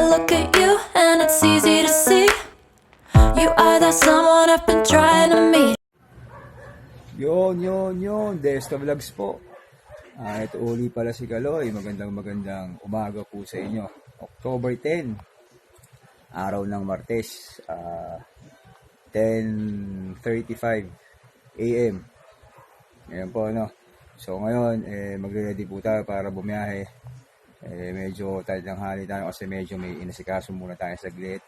I look at you and it's easy to see you are that someone I've been trying to meet. Yun. Desto Vlogs po. Ito uli pala si Kaloy. Magandang umaga po sa inyo. October 10, araw ng Martes, 10:35 AM. Ngayon po, ano. So ngayon, magre-ready po tayo para bumiyahe. Medyo tanghali tayo kasi medyo may inasikaso muna tayo saglit.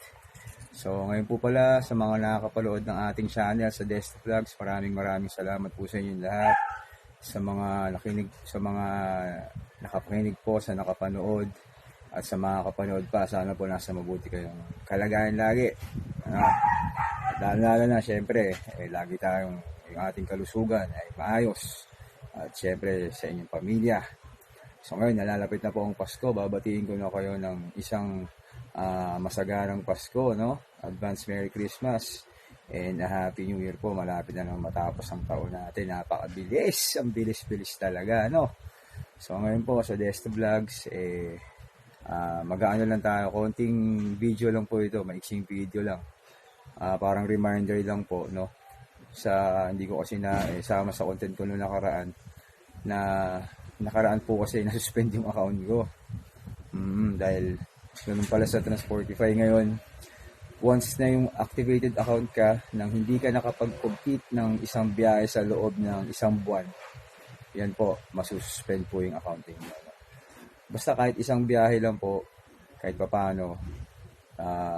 So ngayon po pala sa mga nakakapanood ng ating channel sa Desto Vlogs, maraming salamat po sa inyo lahat. Sa mga nakapakinig po, sa nakapanood, at sa mga kapanood pa, sana po nasa mabuti kayong kalagayan lagi. Lalo na syempre, lagi tayong yung ating kalusugan ay maayos. At syempre sa inyong pamilya. So ngayon, nalalapit na po ang Pasko. Babatiin ko na kayo ng isang masaganang Pasko, no? Advance Merry Christmas and a Happy New Year po. Malapit na nang matapos ang taon natin. Napakabilis. Ang bilis talaga, no? So ngayon po sa Desto Vlogs, mag-aano lang tayo. Konting video lang po ito. Maiksing video lang. Parang reminder lang po, no? Hindi ko kasi sama sa content ko noong nakaraan po kasi nasuspend yung account ko. Dahil ganun pala sa Transportify ngayon, once na yung activated account ka nang hindi ka nakapag-complete ng isang biyahe sa loob ng isang buwan, yan po, masususpend po yung accounting mo. Basta kahit isang biyahe lang po, kahit papaano,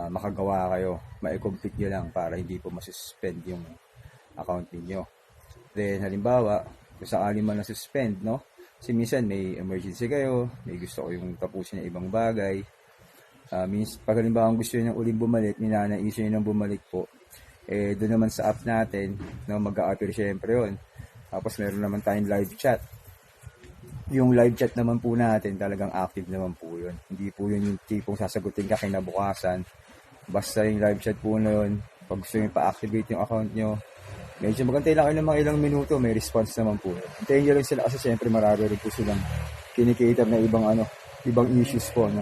makagawa kayo, ma-complete nyo lang para hindi po masuspend yung account ninyo. Then, halimbawa, kung sakali man na-suspend, no? Kasi minsan may emergency kayo, may gusto ko yung tapusin ng ibang bagay. Pag halimbawa gusto nyo uling bumalik, ninanaisin nyo nang bumalik po, doon naman sa app natin, no, mag-a-appear syempre yun. Tapos meron naman tayong live chat. Yung live chat naman po natin, talagang active naman po yun. Hindi po yun yung tipong sasagutin ka kinabukasan. Basta yung live chat po na yun, pag gusto nyo pa-activate yung account nyo, medyo magantay lang kayo ng mga ilang minuto, may response naman po. Hintayin nyo lang sila kasi syempre marami rin po silang kinikater na ibang issues po, no?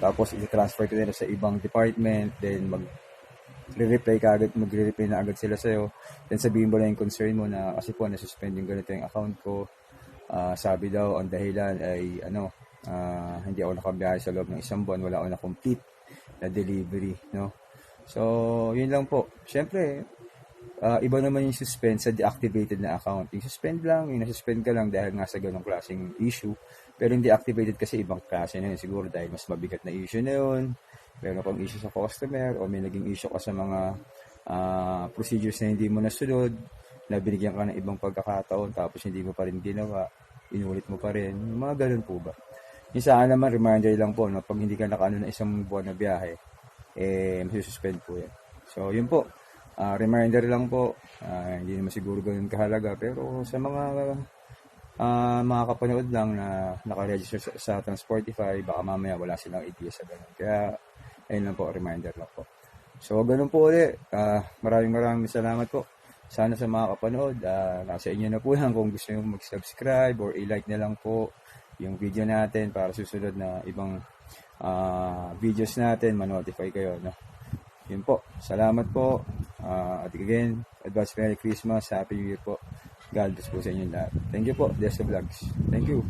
Tapos i-transfer ko nila sa ibang department, then magre-reply na agad sila sa'yo. Then sabihin mo lang yung concern mo na kasi po nasuspend yung ganito yung account ko. Sabi daw, ang dahilan ay hindi ako nakabiyahe sa loob ng isang buwan, wala ako na-complete na delivery, no? So, yun lang po. Syempre, iba naman yung suspend sa deactivated na account. Yung suspend lang, yung nasuspend ka lang dahil nga sa ganong klaseng issue. Pero yung deactivated kasi ibang klase na yun. Siguro dahil mas mabigat na issue na yun. Meron kang issue sa customer o may naging issue ka sa mga procedures na hindi mo nasunod, na binigyan ka ng ibang pagkakataon tapos hindi mo pa rin ginawa, inulit mo pa rin. Yung mga ganun po ba. Yung saan naman, reminder lang po, no, pag hindi ka nakaano na isang buwan na biyahe, masususpend po yan. So, yun po. Reminder lang po, hindi naman siguro ganun kahalaga, pero sa mga kapanood lang na nakaregister sa Transportify, baka mamaya wala silang idea sa ganun. Kaya, ayun lang po, reminder lang po. So, ganun po ulit. Maraming salamat po. Sana sa mga kapanood, nasa inyo na po yan kung gusto nyo mag-subscribe or i-like na lang po yung video natin para susunod na ibang videos natin, ma-notify kayo, no? Yun po. Salamat po. At again, advance Merry Christmas, Happy New Year po. God bless po sa inyo lahat. Thank you po, Desto Vlogs. Thank you.